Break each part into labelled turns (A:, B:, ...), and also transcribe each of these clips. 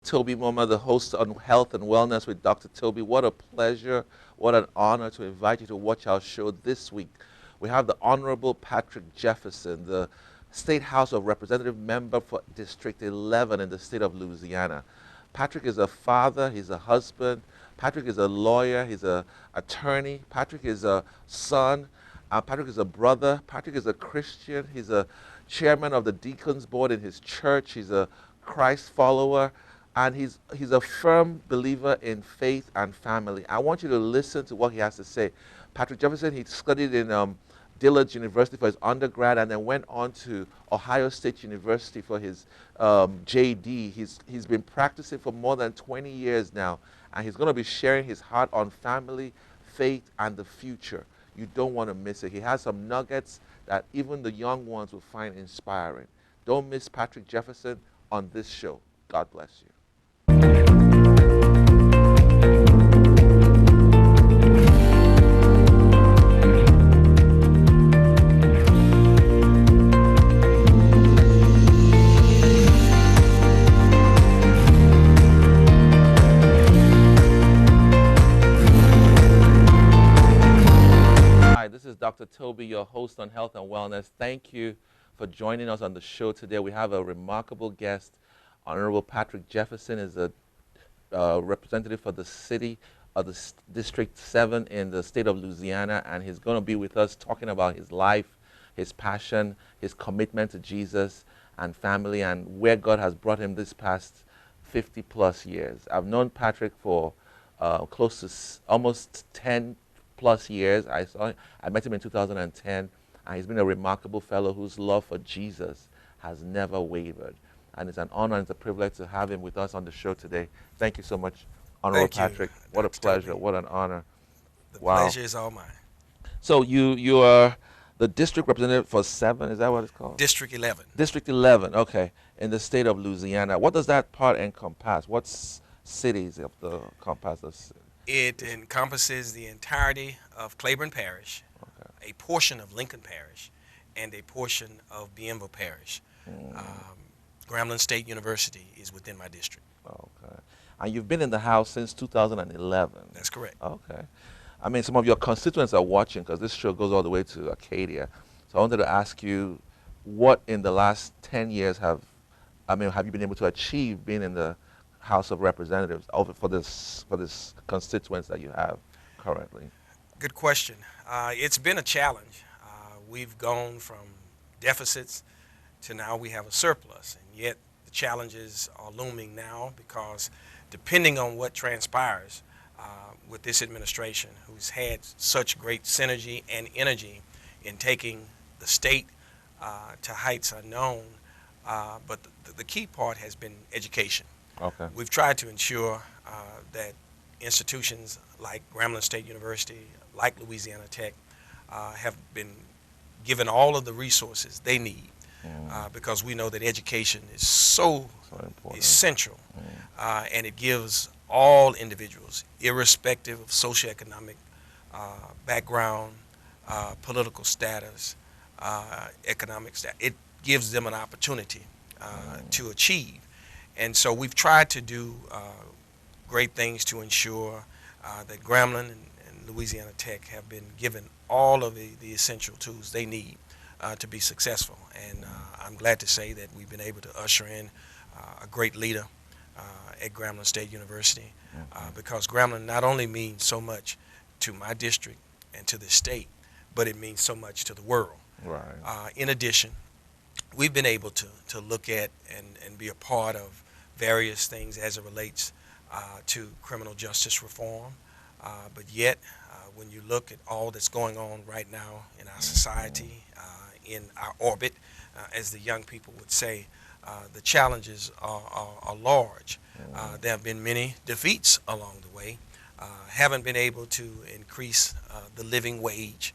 A: Toby Moma, the host on Health and Wellness with Dr. Toby. What a pleasure, what an honor to invite you to watch our show this week. We have the Honorable Patrick Jefferson, the State House of Representative member for District 11 in the state of Louisiana. Patrick is a father, he's a husband, Patrick is a lawyer, he's an attorney, Patrick is a son, Patrick is a brother, Patrick is a Christian, he's a chairman of the Deacons Board in his church, he's a Christ follower, and he's a firm believer in faith and family. I want you to listen to what he has to say. Patrick Jefferson, he studied in Dillard University for his undergrad and then went on to Ohio State University for his JD. He's been practicing for more than 20 years now, and he's going to be sharing his heart on family, faith, and the future. You don't want to miss it. He has some nuggets that even the young ones will find inspiring. Don't miss Patrick Jefferson on this show. God bless you. Hi, this is Dr. Toby, your host on Health and Wellness. Thank you for joining us on the show today. We have a remarkable guest. Honorable Patrick Jefferson is a representative for the city of the District 7 in the state of Louisiana, and he's going to be with us talking about his life, his passion, his commitment to Jesus and family, and where God has brought him this past 50 plus years. I've known Patrick for close to almost 10 plus years. I met him in 2010, and he's been a remarkable fellow whose love for Jesus has never wavered. And it's an honor and it's a privilege to have him with us on the show today. Thank you so much, Honorable Patrick. What a pleasure. Toby. What an honor.
B: The pleasure is all mine.
A: So you are the district representative for 7, is that what it's called?
B: District 11.
A: District 11, okay, in the state of Louisiana. What does that part encompass? What cities of the encompass this?
B: It encompasses the entirety of Claiborne Parish, okay, a portion of Lincoln Parish, and a portion of Bienville Parish. Grambling State University is within my district.
A: Okay. And you've been in the House since 2011.
B: That's correct.
A: Okay. I mean, some of your constituents are watching because this show goes all the way to Acadia. So I wanted to ask you, what in the last 10 years have you been able to achieve being in the House of Representatives for this constituents that you have currently?
B: Good question. It's been a challenge. We've gone from deficits to now we have a surplus, and yet the challenges are looming now because depending on what transpires with this administration, who's had such great synergy and energy in taking the state to heights unknown, but the key part has been education.
A: Okay.
B: We've tried to ensure that institutions like Grambling State University, like Louisiana Tech, have been given all of the resources they need because we know that education is so essential, and it gives all individuals, irrespective of socioeconomic background, political status, economic status, it gives them an opportunity to achieve. And so we've tried to do great things to ensure that Grambling and Louisiana Tech have been given all of the essential tools they need to be successful. And I'm glad to say that we've been able to usher in a great leader at Grambling State University because Grambling not only means so much to my district and to the state, but it means so much to the world.
A: Right.
B: In addition, we've been able to look at and be a part of various things as it relates to criminal justice reform. But yet, when you look at all that's going on right now in our society, in our orbit, as the young people would say, the challenges are large. There have been many defeats along the way. Haven't been able to increase the living wage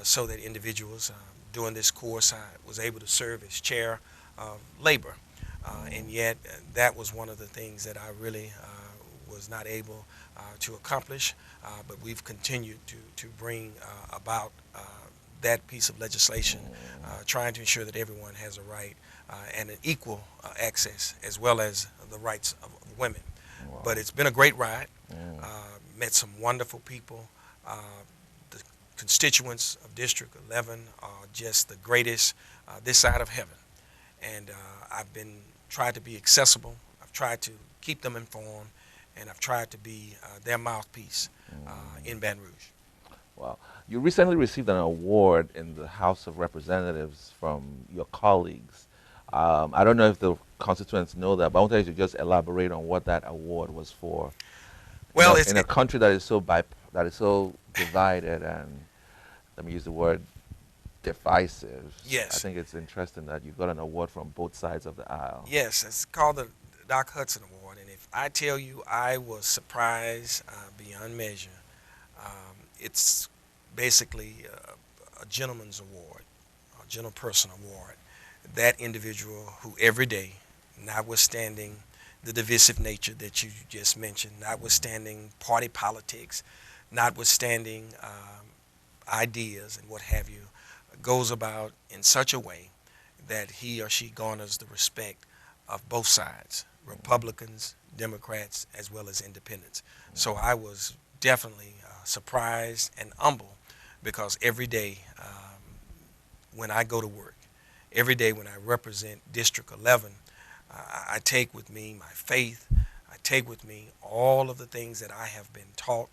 B: so that individuals, during this course, I was able to serve as chair of labor. And yet, that was one of the things that I really was not able to accomplish. But we've continued to bring about that piece of legislation, trying to ensure that everyone has a right and an equal access, as well as the rights of women.
A: Wow.
B: But it's been a great ride.
A: Mm.
B: Met some wonderful people. The constituents of District 11 are just the greatest this side of heaven. And I've been tried to be accessible. I've tried to keep them informed, and I've tried to be their mouthpiece in Baton Rouge.
A: Wow. You recently received an award in the House of Representatives from your colleagues. I don't know if the constituents know that, but I want you to just elaborate on what that award was for.
B: Well,
A: In a country that is so divided and, let me use the word, divisive.
B: Yes.
A: I think it's interesting that you got an award from both sides of the aisle.
B: Yes, it's called the Doc Hudson Award, and if I tell you I was surprised beyond measure, it's basically a gentleman's award, a gentleperson award. That individual who every day, notwithstanding the divisive nature that you just mentioned, notwithstanding party politics, notwithstanding ideas and what have you, goes about in such a way that he or she garners the respect of both sides, Republicans, Democrats, as well as independents. So I was definitely surprised and humble, because every day when I go to work, every day when I represent District 11, I take with me my faith, I take with me all of the things that I have been taught,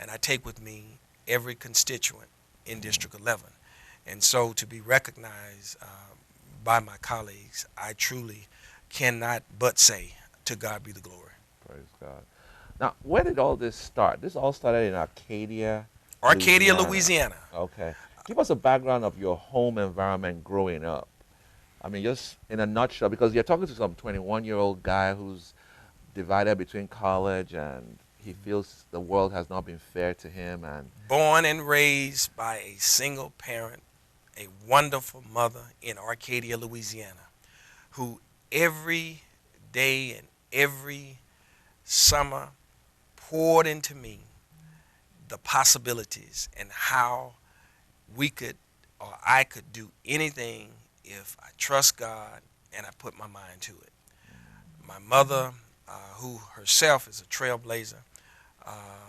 B: and I take with me every constituent in District 11. And so to be recognized by my colleagues, I truly cannot but say, to God be the glory.
A: Praise God. Now, where did all this start? This all started in Arcadia,
B: Arcadia, Louisiana.
A: Okay. Give us a background of your home environment growing up. I mean, just in a nutshell, because you're talking to some 21-year-old guy who's divided between college and he feels the world has not been fair to him. And
B: born and raised by a single parent, a wonderful mother in Arcadia, Louisiana, who every day and every summer poured into me the possibilities and how we could, or I could do anything if I trust God and I put my mind to it. My mother, who herself is a trailblazer,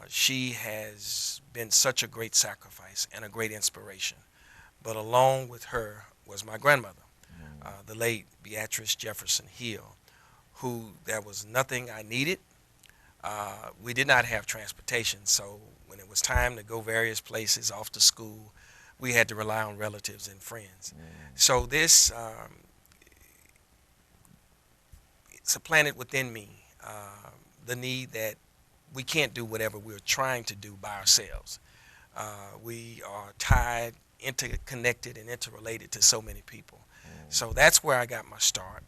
B: she has been such a great sacrifice and a great inspiration. But along with her was my grandmother, the late Beatrice Jefferson Hill, who there was nothing I needed. We did not have transportation, so when it was time to go various places off to school, we had to rely on relatives and friends. So this supplanted within me the need that we can't do whatever we're trying to do by ourselves. We are tied, interconnected, and interrelated to so many people. So that's where I got my start.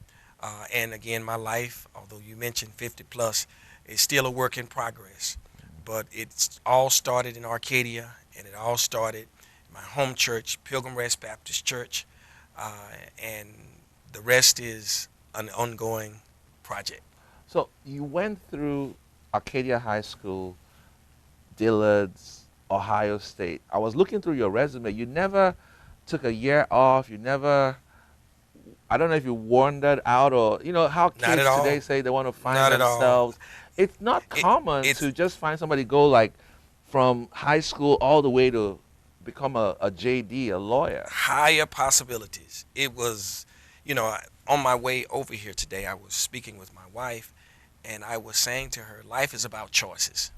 B: And again, my life, although you mentioned 50 plus, is still a work in progress. But it's all started in Arcadia, and it all started in my home church, Pilgrim Rest Baptist Church, and the rest is an ongoing project.
A: so you went through Arcadia High School, Dillard's, Ohio State. I was looking through your resume. You never took a year off. You never, I don't know if you wandered out, or, you know, how
B: Not
A: kids
B: at all.
A: today say they want to find
B: Not at all.
A: themselves. It's not common
B: it's-
A: to just find somebody go like from high school all the way to become a JD, a lawyer.
B: Higher possibilities. It was, you know, on my way over here today, I was speaking with my wife, and I was saying to her, life is about choices.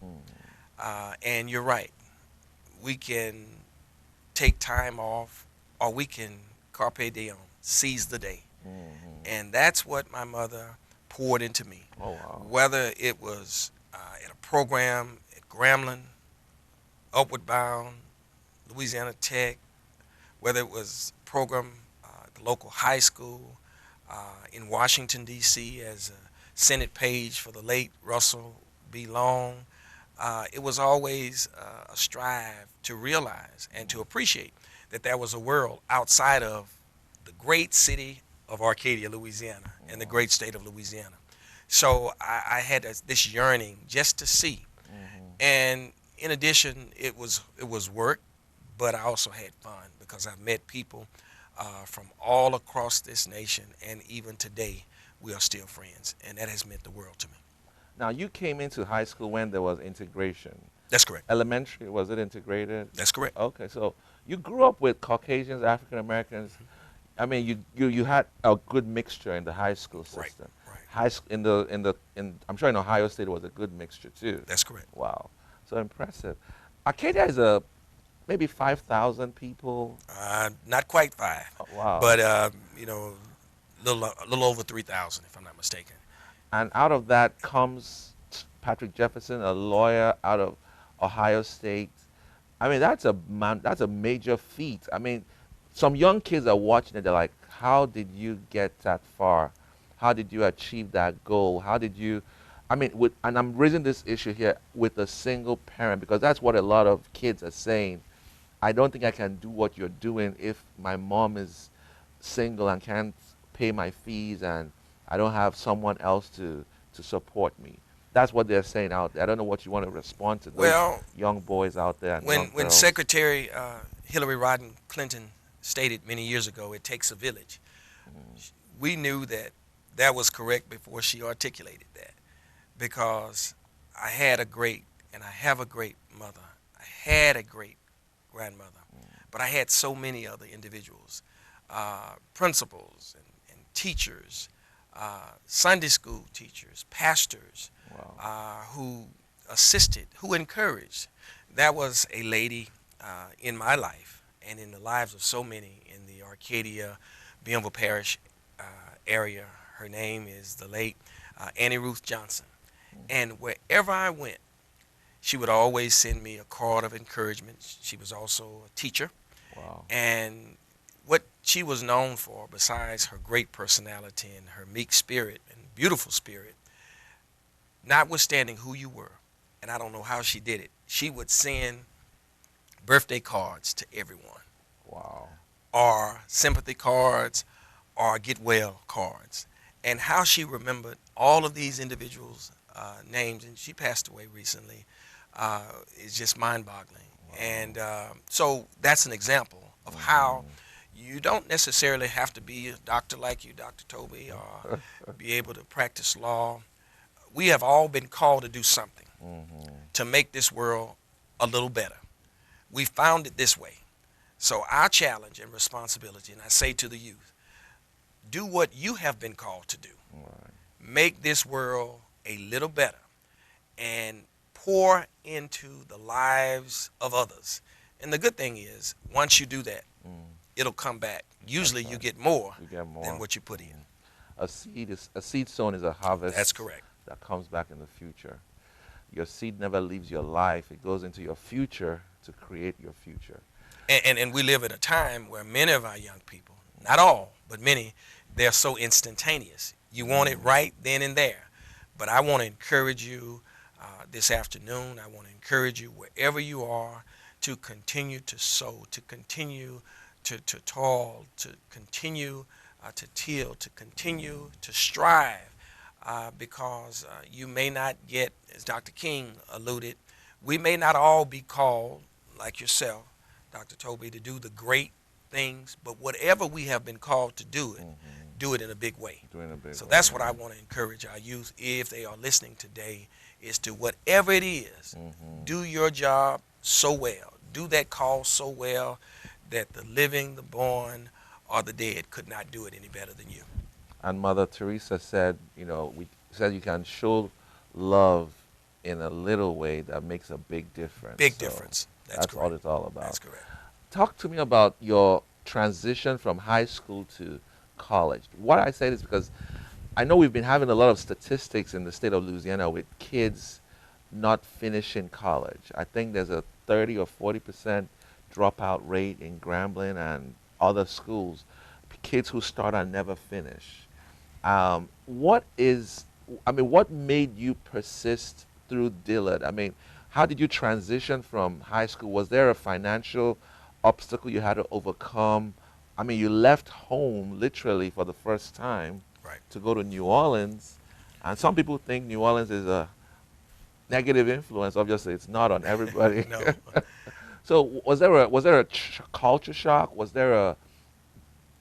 B: And you're right. We can take time off, or we can carpe diem, seize the day. And that's what my mother poured into me.
A: Oh, wow.
B: Whether it was at a program at Grambling, Upward Bound, Louisiana Tech, whether it was a program at the local high school, in Washington, D.C. as a Senate page for the late Russell B. Long, it was always a strive to realize and to appreciate that there was a world outside of the great city of Arcadia, Louisiana, and the great state of Louisiana. So I had this yearning just to see. And in addition, it was work, but I also had fun, because I've met people from all across this nation, and even today we are still friends, and that has meant the world to me.
A: Now, you came into high school when there was integration.
B: That's correct.
A: Elementary, was it integrated?
B: That's correct.
A: Okay, so you grew up with Caucasians, African Americans. I mean, you had a good mixture in the high school
B: Right.
A: system.
B: Right.
A: I'm sure in Ohio State it was a good mixture too.
B: That's correct.
A: Wow, so impressive. Arcadia is a maybe 5,000 people.
B: Not quite 5,
A: Oh, wow.
B: but a little over 3,000, if I'm not mistaken.
A: And out of that comes Patrick Jefferson, a lawyer out of Ohio State. I mean, that's a major feat. I mean, some young kids are watching it. They're like, "How did you get that far? How did you achieve that goal? How did you?" I mean, and I'm raising this issue here with a single parent because that's what a lot of kids are saying. I don't think I can do what you're doing if my mom is single and can't pay my fees and I don't have someone else to support me. That's what they're saying out there. I don't know what you want to respond to those
B: Well,
A: young boys out there. And young
B: when
A: girls.
B: Secretary Hillary Rodham Clinton stated many years ago, "It takes a village," we knew that was correct before she articulated that, because I had a great, and I have a great mother. I had a great grandmother, but I had so many other individuals, principals and teachers, Sunday school teachers, pastors,
A: Wow.
B: who assisted, who encouraged. That was a lady in my life and in the lives of so many in the Arcadia, Bienville Parish area. Her name is the late Annie Ruth Johnson. And wherever I went, she would always send me a card of encouragement. She was also a teacher.
A: Wow.
B: And what she was known for, besides her great personality and her meek spirit and beautiful spirit, notwithstanding who you were, and I don't know how she did it, she would send birthday cards to everyone,
A: Wow.
B: or sympathy cards, or get well cards. And how she remembered all of these individuals' names, and she passed away recently, is just mind-boggling.
A: Wow.
B: And so that's an example of how you don't necessarily have to be a doctor like you, Dr. Toby, or be able to practice law. We have all been called to do something to make this world a little better. We found it this way. So our challenge and responsibility, and I say to the youth, do what you have been called to do.
A: Right.
B: Make this world a little better and pour into the lives of others. And the good thing is, once you do that, it'll come back. Usually you get more
A: You get more
B: than what you put in.
A: A seed sown is a harvest.
B: That's correct.
A: That comes back in the future. Your seed never leaves your life. It goes into your future to create your future.
B: And we live in a time where many of our young people, not all, but many, they're so instantaneous. You want it right then and there. But I want to encourage you this afternoon. I want to encourage you wherever you are to continue to sow, to continue to toil, to continue to till, to continue to strive, because you may not get, as Dr. King alluded, we may not all be called, like yourself, Dr. Toby, to do the great things, but whatever we have been called to do it, do it in a big way. So that's what I want to encourage our youth, if they are listening today, is to whatever it is, do your job so well, do that call so well that the living, the born, or the dead could not do it any better than you.
A: And Mother Teresa said, we said you can show love in a little way that makes a big difference.
B: Big
A: So
B: difference.
A: That's
B: correct.
A: all it's all about.
B: That's correct.
A: Talk to me about your transition from high school to college. What I say is because I know we've been having a lot of statistics in the state of Louisiana with kids not finishing college. I think there's a 30 or 40% dropout rate in Grambling and other schools. Kids who start and never finish. What made you persist through Dillard? I mean, how did you transition from high school? Was there a financial obstacle you had to overcome? I mean, you left home literally for the first time to go to New Orleans. And some people think New Orleans is a negative influence. Obviously, it's not on everybody.
B: No.
A: So was there a culture shock? Was there a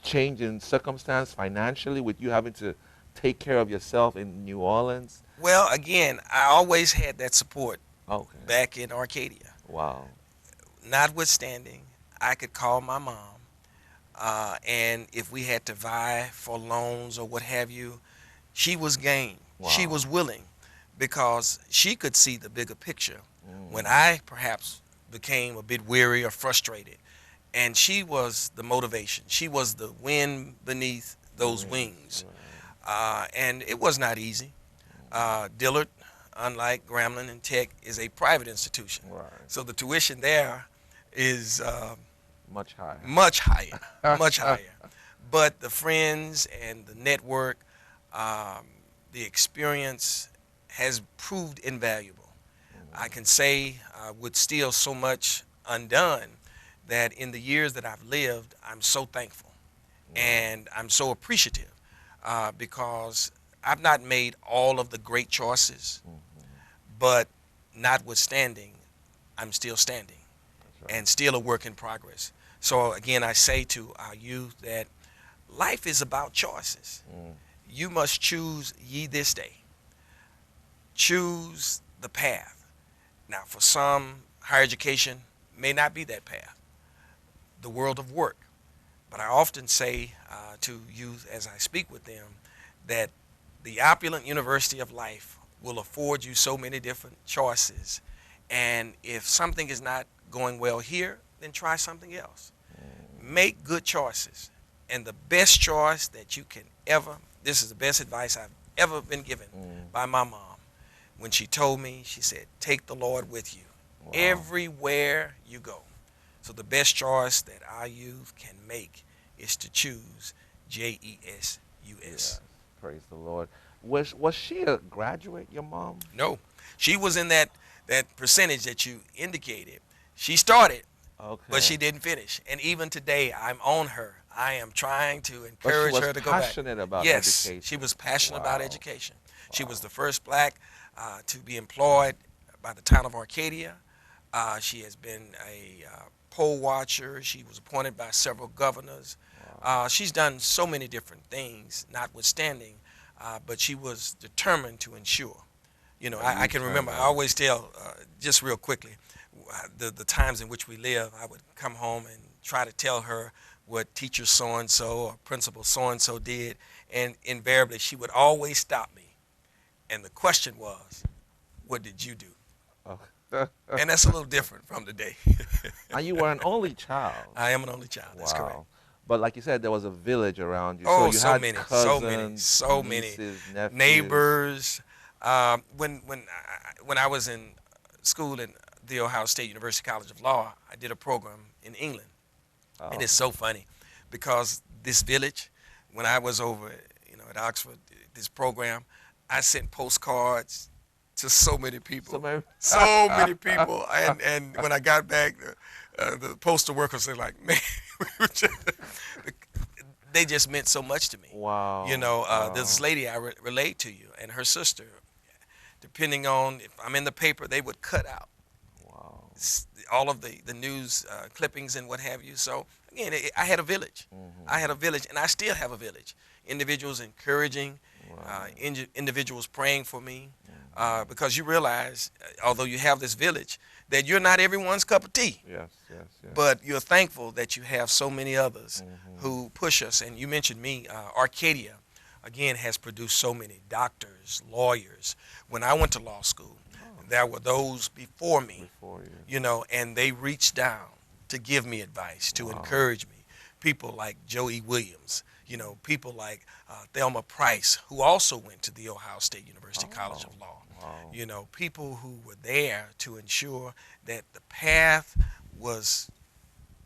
A: change in circumstance financially with you having to take care of yourself in New Orleans?
B: Well, again, I always had that support
A: Okay.
B: back in Arcadia.
A: Wow.
B: Notwithstanding, I could call my mom, and if we had to vie for loans or what have you, she was game. She
A: Wow.
B: was willing because she could see the bigger picture when
A: Mm.
B: I perhaps became a bit weary or frustrated. And she was the motivation. She was the wind beneath those wings. And it was not easy. Dillard, unlike Grambling and Tech, is a private institution.
A: Right.
B: So the tuition there is
A: Much higher.
B: much higher, much higher. But the friends and the network, the experience has proved invaluable. I can say with still so much undone that in the years that I've lived, I'm so thankful and I'm so appreciative because I've not made all of the great choices, but notwithstanding, I'm still standing and still a work in progress. So again, I say to our youth that life is about choices. You must choose ye this day. Choose the path. Now, for some, higher education may not be that path, the world of work. But I often say to youth as I speak with them that the opulent university of life will afford you so many different choices. And if something is not going well here, then try something else. Make good choices. And the best choice that you can ever, this is the best advice I've ever been given by my mom. When she told me, she said, take the Lord with you everywhere you go. So the best choice that our youth can make is to choose JESUS.
A: Yes. Praise the Lord. Was she a graduate, your mom?
B: No, she was in that percentage that you indicated. She started,
A: Okay.
B: but she didn't finish. And even today, I'm on her. I am trying to
A: But she
B: encourage
A: was
B: her to go back.
A: passionate about
B: Yes,
A: education.
B: she was passionate about
A: Wow.
B: education. She was the first black to be employed by the town of Arcadia. She has been a poll watcher. She was appointed by several governors. She's done so many different things, notwithstanding, but she was determined to ensure. You know, I can remember, I always tell, just real quickly, the times in which we live, I would come home and try to tell her what teacher so-and-so or principal so-and-so did, and invariably she would always stop me. And the question was, what did you do?
A: Oh.
B: And that's a little different from today.
A: And you were an only child.
B: I am an only child, that's correct.
A: But like you said, there was a village around you.
B: Oh,
A: so you
B: so
A: had
B: many,
A: cousins,
B: so many
A: nieces, nephews.
B: neighbors. When I was in school in the Ohio State University College of Law, I did a program in England.
A: Oh.
B: And it's so funny because this village, when I was over, at Oxford, this program, I sent postcards to so many people, so many people. And when I got back, the postal workers were like, man, they just meant so much to me.
A: Wow.
B: This lady I relayed to you and her sister, depending on if I'm in the paper, they would cut out all of the news clippings and what have you. So again, I had a village. I had a village, and I still have a village. Individuals encouraging, individuals praying for me, because you realize, although you have this village, that you're not everyone's cup of tea.
A: Yes.
B: But you're thankful that you have so many others who push us. And you mentioned me, Arcadia, again, has produced so many doctors, lawyers. When I went to law school, there were those before me, and they reached down to give me advice, to encourage me. People like Joe E. Williams, people like Thelma Price, who also went to the Ohio State University College of Law. People who were there to ensure that the path was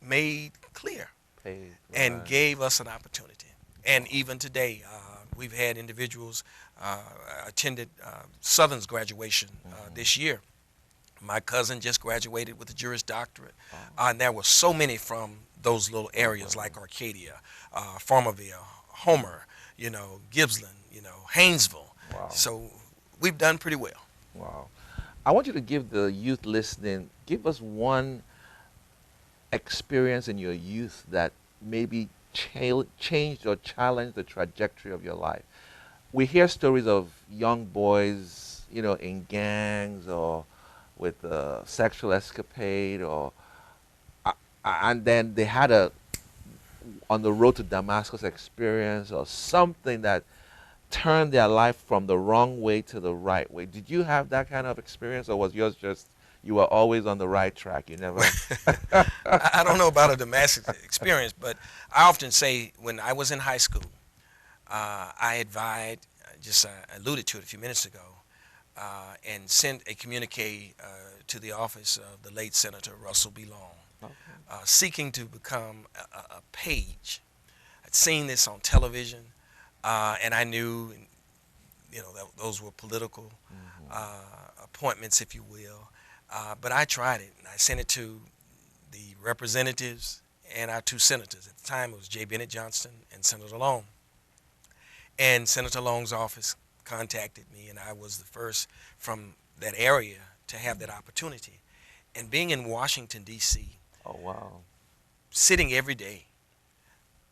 B: made clear and gave us an opportunity. And even today, we've had individuals attended Southern's graduation this year. My cousin just graduated with a Juris Doctorate. And there were so many from those little areas like Arcadia, Farmerville, Homer, Gibbsland, Haynesville. So we've done pretty well.
A: Wow. I want you to give the youth listening, give us one experience in your youth that maybe changed or challenged the trajectory of your life. we hear stories of young boys, in gangs or with sexual escapade, or and then they had a on the road to Damascus experience or something that turned their life from the wrong way to the right way. Did you have that kind of experience, or was yours just you were always on the right track? You never.
B: I don't know about a Damascus experience, but I often say when I was in high school, I advised, just alluded to it a few minutes ago, and sent a communique to the office of the late Senator Russell B. Long,
A: Okay.
B: seeking to become a page. I'd seen this on television, and I knew, that those were political appointments, if you will. But I tried it, and I sent it to the representatives and our two senators. At the time, it was J. Bennett Johnston and Senator Long. And Senator Long's office contacted me, and I was the first from that area to have that opportunity. And being in Washington, D.C.,
A: Oh wow.
B: sitting every day,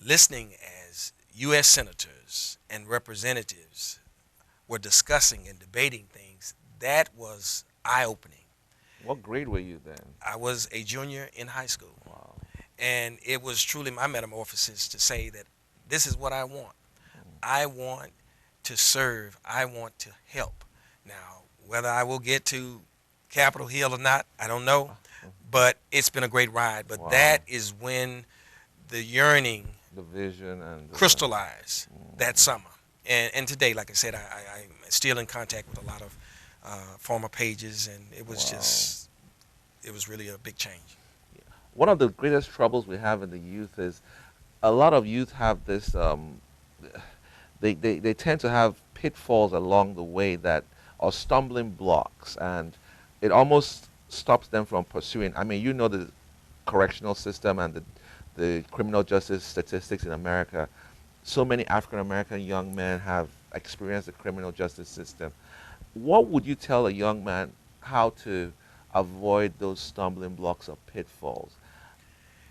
B: listening as U.S. senators and representatives were discussing and debating things, that was eye-opening.
A: What grade were you then?
B: I was a junior in high school,
A: Wow.
B: and it was truly my metamorphosis to say that this is what I want. I want to serve. I want to help. Now, whether I will get to Capitol Hill or not, I don't know, but it's been a great ride. But
A: Wow.
B: that is when the yearning
A: The vision and
B: crystallized that summer. And today, like I said, I'm still in contact with a lot of former pages, and it was
A: Wow.
B: it was really a big change.
A: One of the greatest troubles we have in the youth is a lot of youth have this they tend to have pitfalls along the way that are stumbling blocks, and it almost stops them from pursuing. I mean, the correctional system and the criminal justice statistics in America. So many African American young men have experienced the criminal justice system. What would you tell a young man how to avoid those stumbling blocks or pitfalls?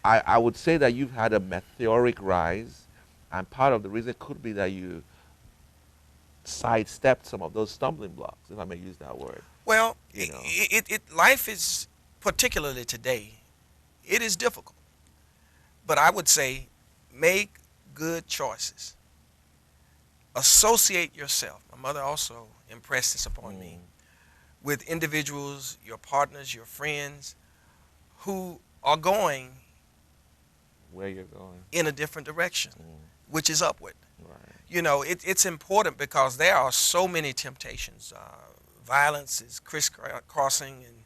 A: I would say that you've had a meteoric rise, and part of the reason could be that you sidestepped some of those stumbling blocks, if I may use that word.
B: Well,
A: You know.
B: life is, particularly today, it is difficult. But I would say make good choices. Associate yourself. My mother also impressed this upon me, with individuals, your partners, your friends, who are going
A: Where you're going.
B: in a different direction, which is upward.
A: Right.
B: It's important because there are so many temptations. Violence is crisscrossing in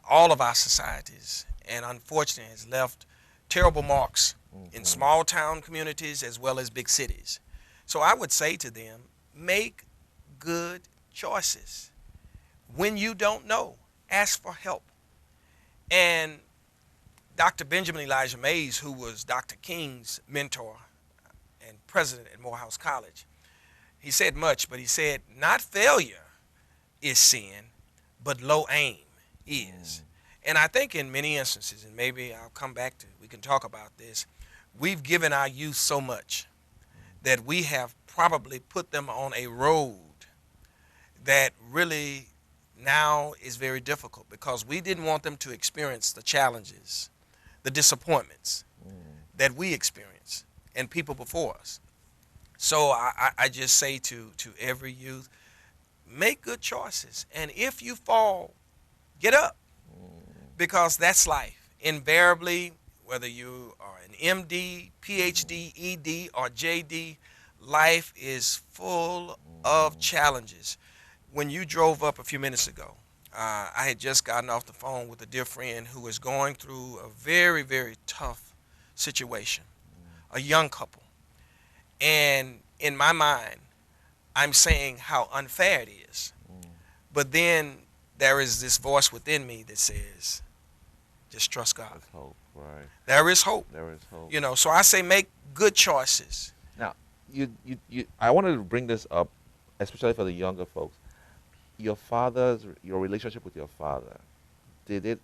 B: all of our societies, and unfortunately has left terrible marks in small town communities as well as big cities. So I would say to them, make good choices. When you don't know, ask for help. And Dr. Benjamin Elijah Mays, who was Dr. King's mentor and president at Morehouse College, he said much, but he said, not failure is sin, but low aim is. And I think in many instances, and maybe I'll come back to, we can talk about this, we've given our youth so much that we have probably put them on a road that really now is very difficult, because we didn't want them to experience the challenges, the disappointments that we experience and people before us. So I just say to every youth, make good choices. And if you fall, get up, because that's life. Invariably, whether you are an MD, PhD, ED, or JD, life is full of challenges. When you drove up a few minutes ago, I had just gotten off the phone with a dear friend who is going through a very, very tough situation, a young couple. And in my mind, I'm saying how unfair it is. But then there is this voice within me that says, just trust God.
A: There's hope, right?
B: There is hope.
A: There is hope.
B: So I say make good choices.
A: Now, I wanted to bring this up, especially for the younger folks. Your relationship with your father, did it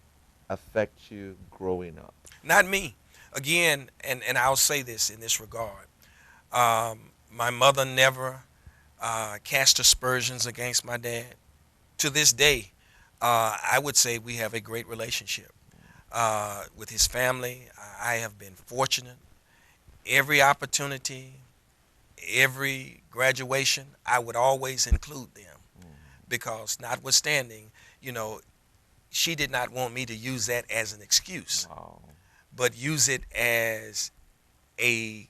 A: affect you growing up?
B: Not me. Again, and I'll say this in this regard. My mother never cast aspersions against my dad. To this day, I would say we have a great relationship. With his family, I have been fortunate. Every opportunity, every graduation, I would always include them because, notwithstanding, you know, she did not want me to use that as an excuse,
A: Wow.
B: but use it as a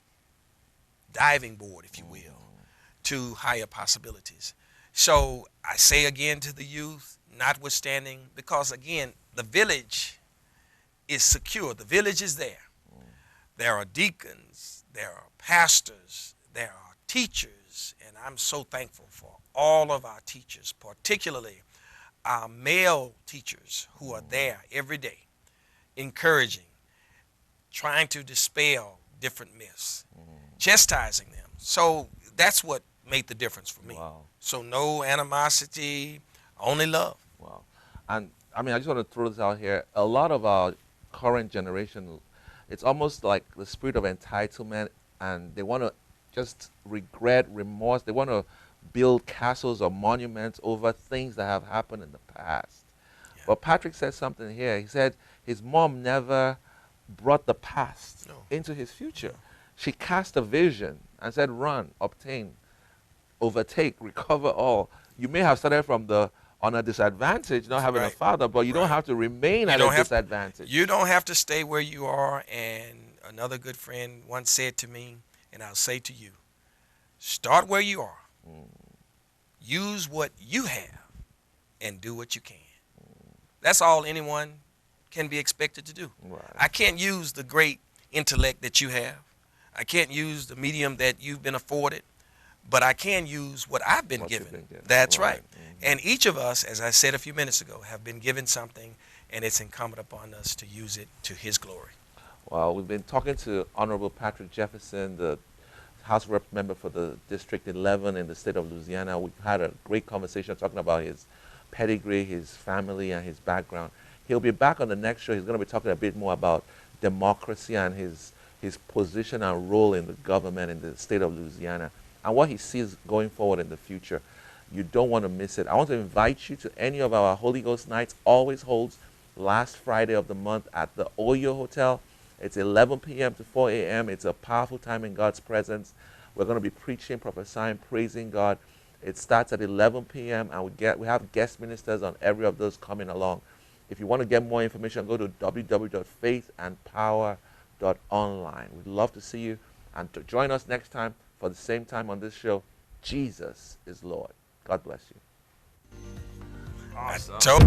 B: diving board, if you will, to higher possibilities. So I say again to the youth, notwithstanding, because again, the village is secure. The village is there. There are deacons, there are pastors, there are teachers, and I'm so thankful for all of our teachers, particularly our male teachers who are there every day, encouraging, trying to dispel different myths, chastising them. So that's what made the difference for me.
A: Wow.
B: So no animosity, only love.
A: Wow. And I mean, I just want to throw this out here. A lot of our current generation, it's almost like the spirit of entitlement, and they want to just regret, remorse. They want to build castles or monuments over things that have happened in the past.
B: Yeah.
A: But Patrick said something here. He said his mom never brought the past
B: No.
A: into his future. She cast a vision and said, run, obtain, overtake, recover all. You may have started from the on a disadvantage, not having a
B: Right.
A: father, but you don't
B: Right.
A: have to remain
B: You
A: at
B: don't
A: a
B: have-
A: disadvantage.
B: You don't have to stay where you are. And another good friend once said to me, and I'll say to you, start where you are. Use what you have and do what you can. That's all anyone can be expected to do.
A: Right.
B: I can't use the great intellect that you have. I can't use the medium that you've been afforded, but I can use what I've been
A: What you've
B: given.
A: been given.
B: That's
A: Right.
B: right. And each of us, as I said a few minutes ago, have been given something, and it's incumbent upon us to use it to his glory.
A: Well, we've been talking to Honorable Patrick Jefferson, the House Rep member for the District 11 in the state of Louisiana. We've had a great conversation talking about his pedigree, his family, and his background. He'll be back on the next show. He's going to be talking a bit more about democracy and his position and role in the government in the state of Louisiana and what he sees going forward in the future. You don't want to miss it. I want to invite you to any of our Holy Ghost nights. Always holds last Friday of the month at the Oyo Hotel. It's 11 p.m. to 4 a.m. It's a powerful time in God's presence. We're going to be preaching, prophesying, praising God. It starts at 11 p.m. and we have guest ministers on every of those coming along. If you want to get more information, go to www.faithandpower.online. We'd love to see you and to join us next time for the same time on this show. Jesus is Lord. God bless you.
B: I told